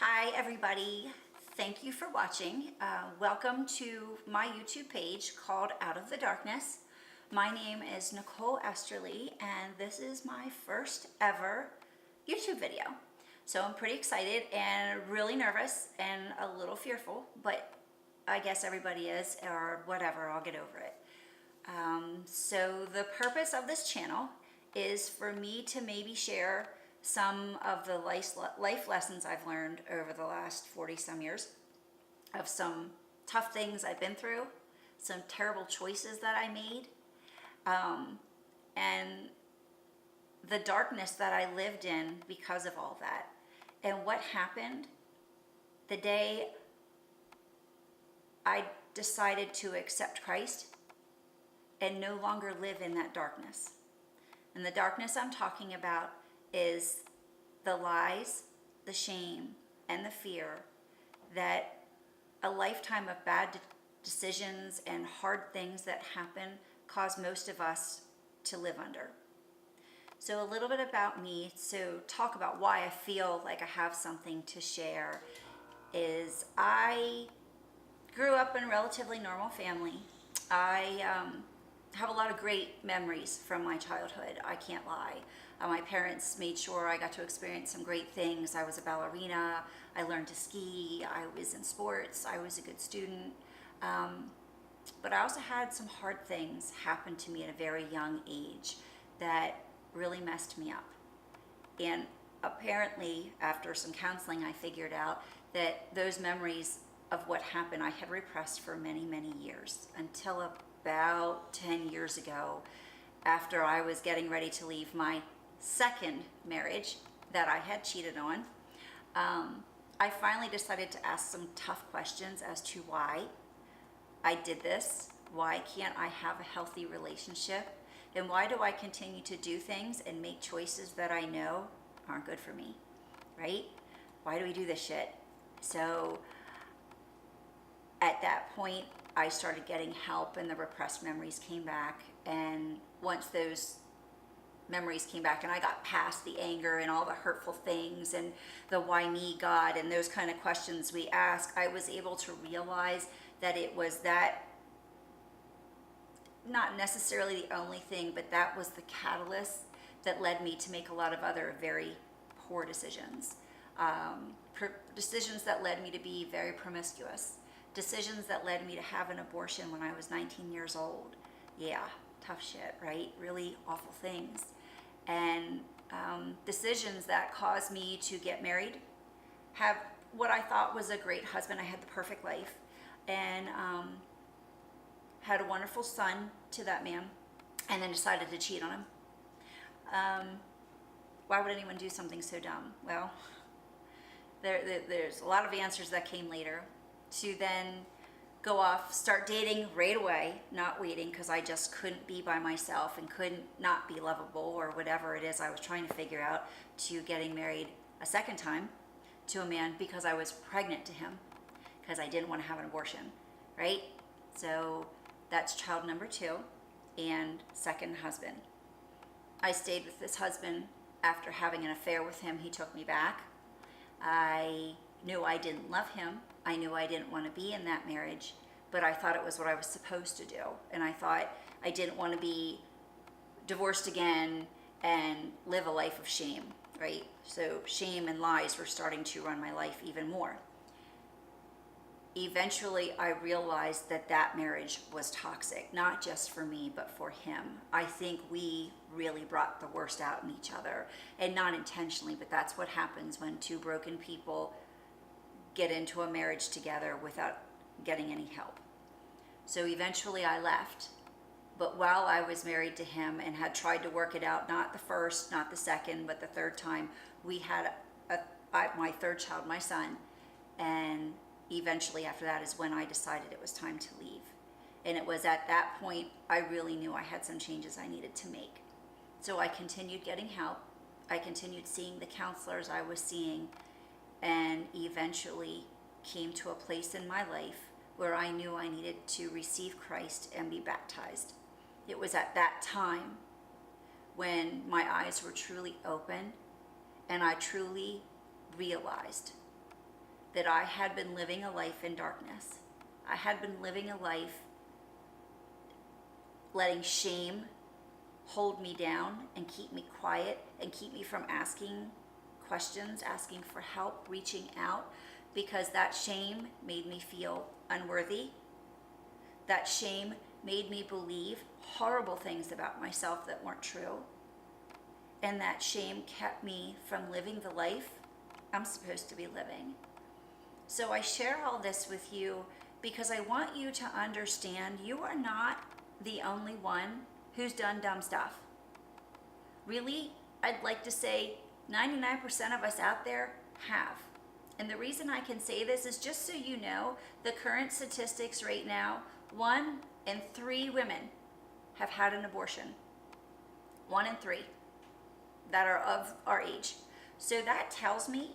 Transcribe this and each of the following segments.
Hi everybody, thank you for watching. Welcome to my YouTube page called Out of the Darkness. My name is Nichole Esterly and this is my first ever YouTube video. So I'm pretty excited and really nervous and a little fearful, but I guess everybody is, or whatever, I'll get over it. So the purpose of this channel is for me to maybe share some of the life lessons I've learned over the last 40 some years, of some tough things I've been through, some terrible choices that I made, and the darkness that I lived in because of all that, and what happened the day I decided to accept Christ and no longer live in that darkness. And the darkness I'm talking about is the lies, the shame, and the fear that a lifetime of bad decisions and hard things that happen cause most of us to live under. So a little bit about me, so talk about why I feel like I have something to share, is I grew up in a relatively normal family. I have a lot of great memories from my childhood, I can't lie. My parents made sure I got to experience some great things. I was a ballerina, I learned to ski, I was in sports, I was a good student. But I also had some hard things happen to me at a very young age that really messed me up. And apparently, after some counseling, I figured out that those memories of what happened I had repressed for many, many years, until about 10 years ago, after I was getting ready to leave my second marriage that I had cheated on. I finally decided to ask some tough questions as to why I did this. Why can't I have a healthy relationship? And why do I continue to do things and make choices that I know aren't good for me, right? Why do we do this shit? So at that point, I started getting help and the repressed memories came back. And once those memories came back and I got past the anger and all the hurtful things and the why me God and those kind of questions we ask, I was able to realize that it was that, not necessarily the only thing, but that was the catalyst that led me to make a lot of other very poor decisions. Decisions that led me to be very promiscuous. Decisions that led me to have an abortion when I was 19 years old. Yeah, tough shit, right? Really awful things. And decisions that caused me to get married, have what I thought was a great husband. I had the perfect life, and had a wonderful son to that man, and then decided to cheat on him. Why would anyone do something so dumb? Well, there's a lot of answers that came later. To then go off, start dating right away, not waiting, because I just couldn't be by myself and couldn't not be lovable or whatever it is I was trying to figure out, to getting married a second time to a man because I was pregnant to him, because I didn't want to have an abortion, right? So that's child number 2 and second husband. I stayed with this husband. After having an affair with him, he took me back. I knew I didn't love him. I knew I didn't want to be in that marriage, but I thought it was what I was supposed to do. And I thought I didn't want to be divorced again and live a life of shame, right? So shame and lies were starting to run my life even more. Eventually, I realized that that marriage was toxic, not just for me, but for him. I think we really brought the worst out in each other, and not intentionally, but that's what happens when two broken people get into a marriage together without getting any help. So eventually I left, but while I was married to him and had tried to work it out, not the first, not the second, but the third time, we had my third child, my son, and eventually after that is when I decided it was time to leave. And it was at that point I really knew I had some changes I needed to make. So I continued getting help. I continued seeing the counselors I was seeing, and eventually came to a place in my life where I knew I needed to receive Christ and be baptized. It was at that time when my eyes were truly open and I truly realized that I had been living a life in darkness. I had been living a life letting shame hold me down and keep me quiet and keep me from asking questions, asking for help, reaching out, because that shame made me feel unworthy. That shame made me believe horrible things about myself that weren't true. And that shame kept me from living the life I'm supposed to be living. So I share all this with you because I want you to understand you are not the only one who's done dumb stuff. Really, I'd like to say 99% of us out there have. And the reason I can say this is just so you know, the current statistics right now, 1 in 3 women have had an abortion. 1 in 3 that are of our age. So that tells me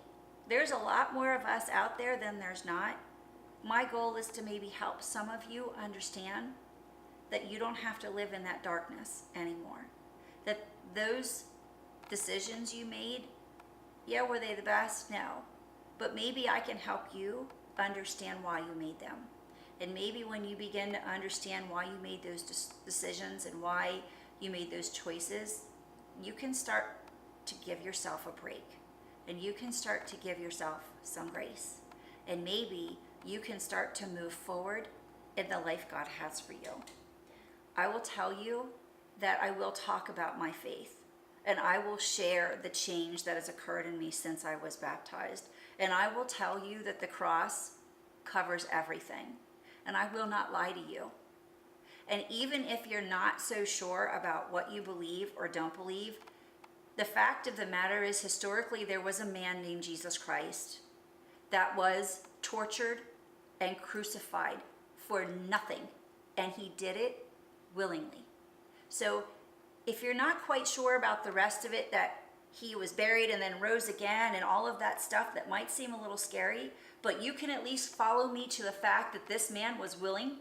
there's a lot more of us out there than there's not. My goal is to maybe help some of you understand that you don't have to live in that darkness anymore. That those decisions you made, yeah, were they the best? No. But maybe I can help you understand why you made them. And maybe when you begin to understand why you made those decisions and why you made those choices, you can start to give yourself a break. And you can start to give yourself some grace. And maybe you can start to move forward in the life God has for you. I will tell you that I will talk about my faith. And I will share the change that has occurred in me since I was baptized. And I will tell you that the cross covers everything. And I will not lie to you. And even if you're not so sure about what you believe or don't believe, the fact of the matter is, historically, there was a man named Jesus Christ that was tortured and crucified for nothing. And he did it willingly. So if you're not quite sure about the rest of it, that he was buried and then rose again and all of that stuff that might seem a little scary, but you can at least follow me to the fact that this man was willing,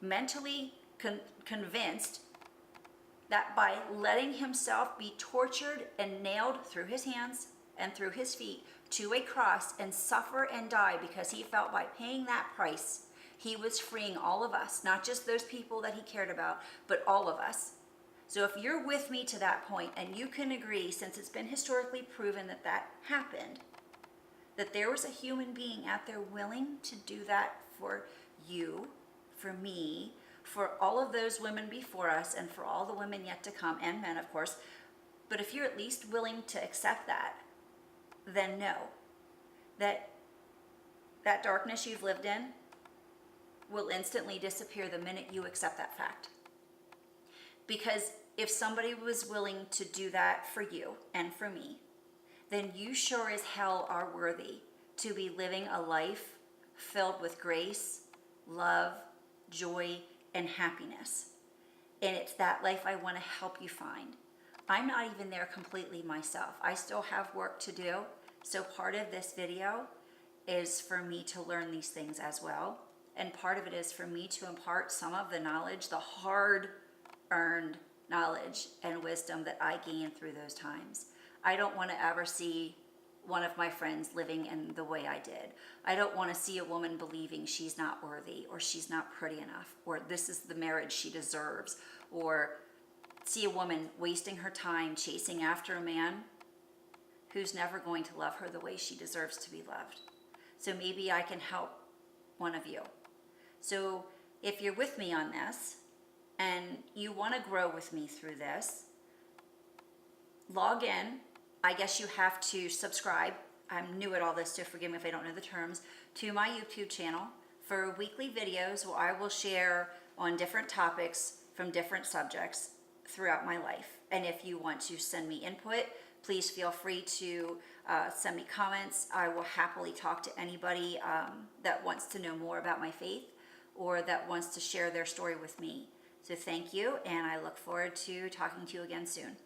mentally convinced, that by letting himself be tortured and nailed through his hands and through his feet to a cross and suffer and die, because he felt by paying that price, he was freeing all of us, not just those people that he cared about, but all of us. So if you're with me to that point and you can agree, since it's been historically proven that that happened, that there was a human being out there willing to do that for you, for me, for all of those women before us, and for all the women yet to come, and men, of course. But if you're at least willing to accept that, then know that that darkness you've lived in will instantly disappear the minute you accept that fact. Because if somebody was willing to do that for you and for me, then you sure as hell are worthy to be living a life filled with grace, love, joy, and happiness. And it's that life I want to help you find. I'm not even there completely myself. I still have work to do. So part of this video is for me to learn these things as well. And part of it is for me to impart some of the knowledge, the hard-earned knowledge and wisdom that I gained through those times. I don't want to ever see one of my friends living in the way I did. I don't want to see a woman believing she's not worthy, or she's not pretty enough, or this is the marriage she deserves, or see a woman wasting her time chasing after a man who's never going to love her the way she deserves to be loved. So maybe I can help one of you. So if you're with me on this and you want to grow with me through this, log in. I guess you have to subscribe. I'm new at all this, so forgive me if I don't know the terms, to my YouTube channel for weekly videos where I will share on different topics from different subjects throughout my life. And if you want to send me input, please feel free to send me comments. I will happily talk to anybody that wants to know more about my faith or that wants to share their story with me. So thank you, and I look forward to talking to you again soon.